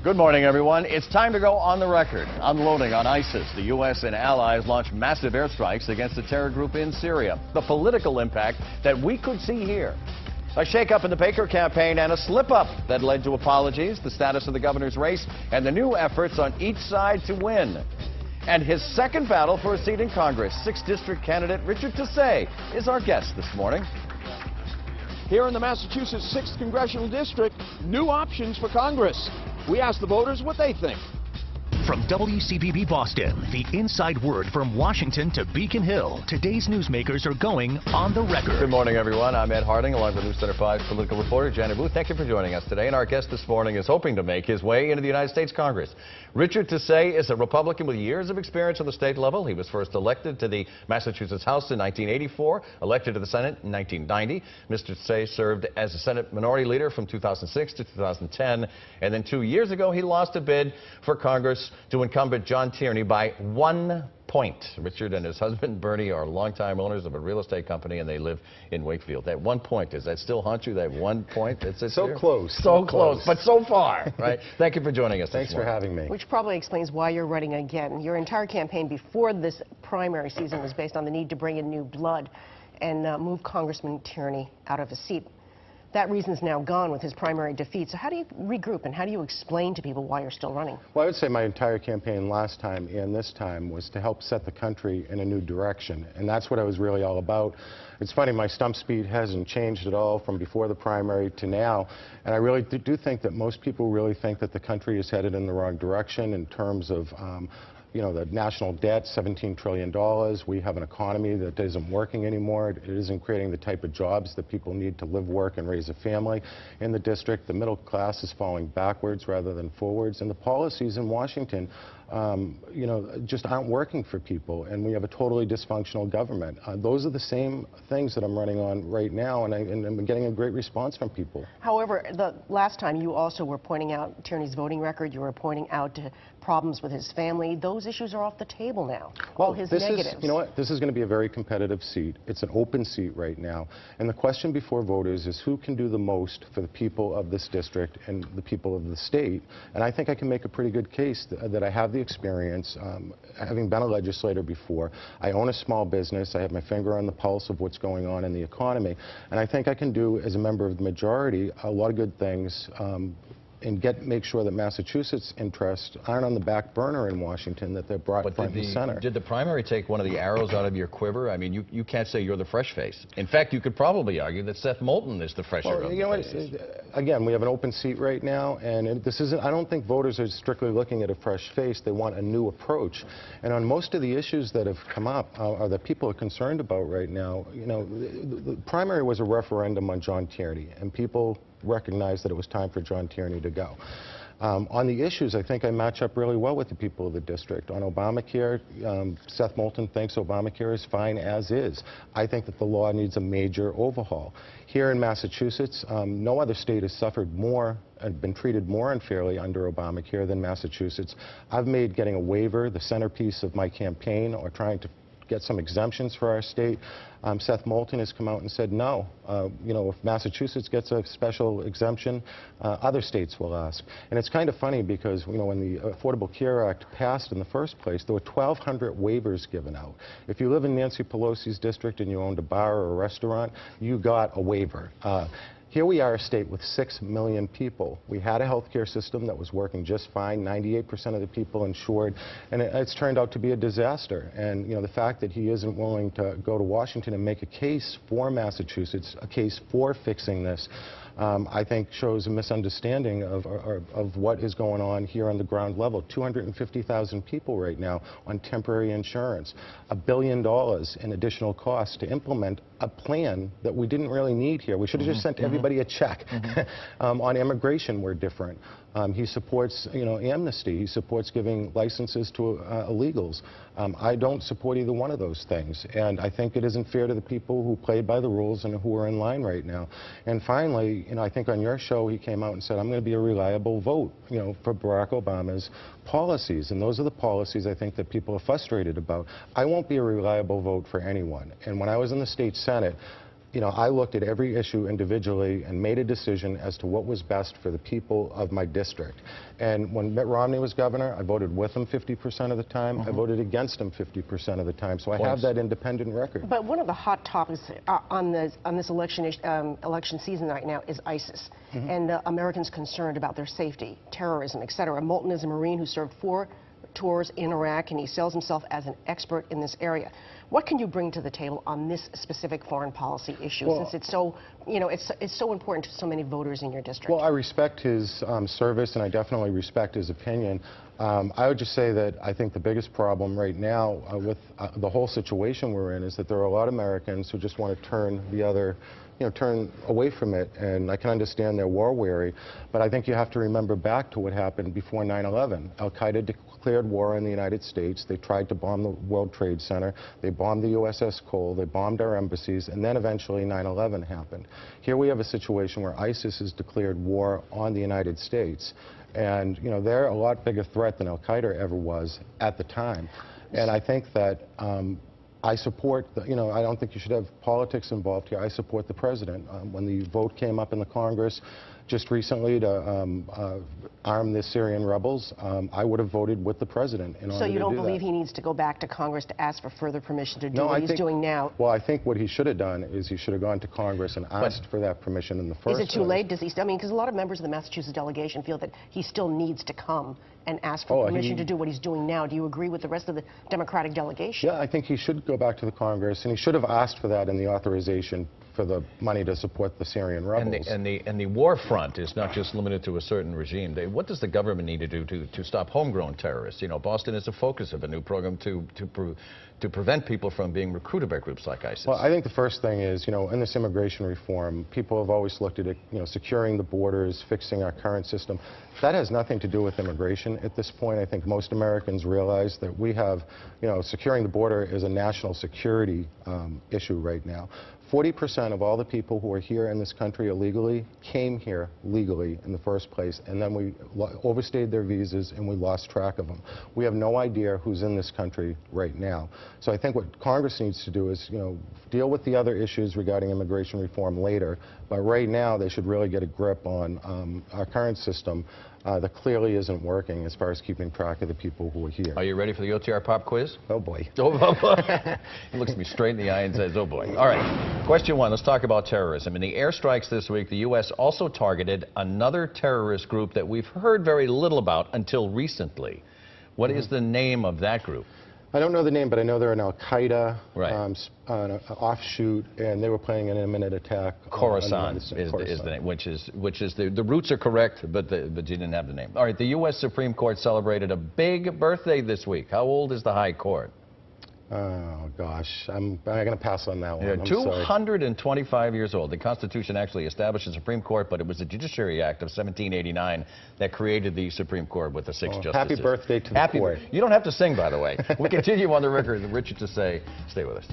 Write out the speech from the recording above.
Good morning, everyone. It's time to go on the record. Unloading on ISIS, the U.S. and allies launched massive airstrikes against the terror group in Syria. The political impact that we could see here. A shakeup in the Baker campaign and a slip-up that led to apologies, the status of the governor's race, and the new efforts on each side to win. And his second battle for a seat in Congress, 6th District candidate Richard Tussey is our guest this morning. Here in the Massachusetts 6th Congressional District, new options for Congress. We asked the voters what they think. From WCPB Boston, the inside word from Washington to Beacon Hill, today's newsmakers are going on the record. Good morning, everyone. I'm Ed Harding, along with News Center 5's political reporter Janet Booth. Thank you for joining us today. And our guest this morning is hoping to make his way into the United States Congress. Richard Tussey is a Republican with years of experience on the state level. He was first elected to the Massachusetts House in 1984, elected to the Senate in 1990. Mr. Tussey served as a Senate Minority Leader from 2006 to 2010, and then 2 years ago he lost a bid for Congress to incumbent John Tierney by 1 point. Richard and his husband Bernie are longtime owners of a real estate company, and they live in Wakefield. That 1 point, does that still haunt you, that 1 point? So close. So close, but so far, right? Thank you for joining us. Thanks for having me. Which probably explains why you're running again. Your entire campaign before this primary season was based on the need to bring in new blood and move Congressman Tierney out of his seat. That reason's now gone with his primary defeat. So how do you regroup and how do you explain to people why you're still running? Well, I would say my entire campaign last time and this time was to help set the country in a new direction. And that's what I was really all about. It's funny, my stump speed hasn't changed at all from before the primary to now. And I really do think that most people really think that the country is headed in the wrong direction in terms of you know, the national debt, $17 trillion. We have an economy that isn't working anymore. It isn't creating the type of jobs that people need to live, work, and raise a family. In the district, the middle class is falling backwards rather than forwards. And the policies in Washington, you know, just aren't working for people. And we have a totally dysfunctional government. Those are the same things that I'm running on right now, and I'm getting a great response from people. However, the last time you also were pointing out Tierney's voting record, you were pointing out problems with his family. Those issues are off the table now. All his negatives. You know what? This is going to be a very competitive seat. It's an open seat right now. And the question before voters is who can do the most for the people of this district and the people of the state. And I think I can make a pretty good case that I have the experience, having been a legislator before. I own a small business. I have my finger on the pulse of what's going on in the economy. And I think I can do, as a member of the majority, a lot of good things and make sure that Massachusetts' interests aren't on the back burner in Washington, that they're brought front and center. Did the primary take one of the arrows out of your quiver? I mean, you can't say you're the fresh face. In fact, you could probably argue that Seth Moulton is the fresher of the faces. Again, we have an open seat right now, and this isn't, I don't think voters are strictly looking at a fresh face. They want a new approach. And on most of the issues that have come up, or that people are concerned about right now, you know, the primary was a referendum on John Tierney, and people recognized that it was time for John Tierney to go. On the issues, I think I match up really well with the people of the district. On Obamacare, Seth Moulton thinks Obamacare is fine as is. I think that the law needs a major overhaul. Here in Massachusetts, no other state has suffered more and been treated more unfairly under Obamacare than Massachusetts. I've made getting a waiver the centerpiece of my campaign, or trying to get some exemptions for our state. Seth Moulton has come out and said no. You know, if Massachusetts gets a special exemption, other states will ask. And it's kind of funny because, you know, when the Affordable Care Act passed in the first place, there were 1,200 waivers given out. If you live in Nancy Pelosi's district and you owned a bar or a restaurant, you got a waiver. Here we are, a state with 6 million people. We had a health care system that was working just fine, 98% of the people insured, and it's turned out to be a disaster. And you know, the fact that he isn't willing to go to Washington and make a case for Massachusetts, a case for fixing this, I think shows a misunderstanding of what is going on here on the ground level. 250,000 people right now on temporary insurance. $1 billion in additional costs to implement a plan that we didn't really need here. We should have just sent everybody a check. On immigration, we're different. He supports, you know, amnesty. He supports giving licenses to illegals. I don't support either one of those things, and I think it isn't fair to the people who played by the rules and who are in line right now. And finally, you know, I think on your show he came out and said, I'm going to be a reliable vote, you know, for Barack Obama's policies, and those are the policies I think that people are frustrated about. I won't be a reliable vote for anyone. And when I was in the state Senate, you know, I looked at every issue individually and made a decision as to what was best for the people of my district. And when Mitt Romney was governor, I voted with him 50% of the time. I voted against him 50% of the time. So I have that independent record. But one of the hot topics on this election season right now is ISIS, and Americans concerned about their safety, terrorism, etc. Moulton is a Marine who served 4 tours in Iraq, and he sells himself as an expert in this area. What can you bring to the table on this specific foreign policy issue, since it's so, you know, it's so important to so many voters in your district? Well, I respect his service, and I definitely respect his opinion. I would just say that I think the biggest problem right now with the whole situation we're in is that there are a lot of Americans who just want to turn turn away from it, and I can understand they're war weary, but I think you have to remember back to what happened before 9/11. Al-Qaeda declared war on the United States. They tried to bomb the World Trade Center. They bombed the USS Cole. They bombed our embassies, and then eventually 9/11 happened. Here we have a situation where ISIS has declared war on the United States, and you know, they're a lot bigger threat than Al-Qaeda ever was at the time. And I think that I support, you know, I don't think you should have politics involved here. I support the president. When the vote came up in the Congress just recently to arm the Syrian rebels, I would have voted with the president in order to do that. So you don't believe he needs to go back to Congress to ask for further permission to do what he's doing now? Well, I think what he should have done is he should have gone to Congress and asked for that permission in the first place. Is it too late? Does he? I mean, because a lot of members of the Massachusetts delegation feel that he still needs to come and ask for permission to do what he's doing now. Do you agree with the rest of the Democratic delegation? Yeah, I think he should go back to the Congress, and he should have asked for that in the authorization for the money to support the Syrian rebels. And the war front is not just limited to a certain regime. What does the government need to do to stop homegrown terrorists? You know, Boston is a focus of a new program to prevent people from being recruited by groups like ISIS. Well, I think the first thing is, you know, in this immigration reform, people have always looked at it, you know, securing the borders, fixing our current system. That has nothing to do with immigration at this point. I think most Americans realize that we have, you know, securing the border is a national security issue right now. 40% of all the people who are here in this country illegally came here legally in the first place, and then we overstayed their visas and we lost track of them. We have no idea who's in this country right now. So I think what Congress needs to do is, you know, deal with the other issues regarding immigration reform later, but right now they should really get a grip on our current system that clearly isn't working as far as keeping track of the people who are here. Are you ready for the OTR pop quiz? Oh boy. Oh boy. He looks me straight in the eye and says, oh boy. All right. Question 1, let's talk about terrorism. In the airstrikes this week, the U.S. also targeted another terrorist group that we've heard very little about until recently. What is the name of that group? I don't know the name, but I know they're an Al-Qaeda an offshoot, and they were planning an imminent attack. Khorasan is the name, which is the roots are correct, but you didn't have the name. All right, the U.S. Supreme Court celebrated a big birthday this week. How old is the High Court? Oh, gosh. I'm going to pass on that one. Yeah, 225 years old. The Constitution actually established the Supreme Court, but it was the Judiciary Act of 1789 that created the Supreme Court with the 6 justices. Happy birthday to the court. You don't have to sing, by the way. We continue on the record. Richard Tassay. Stay with us.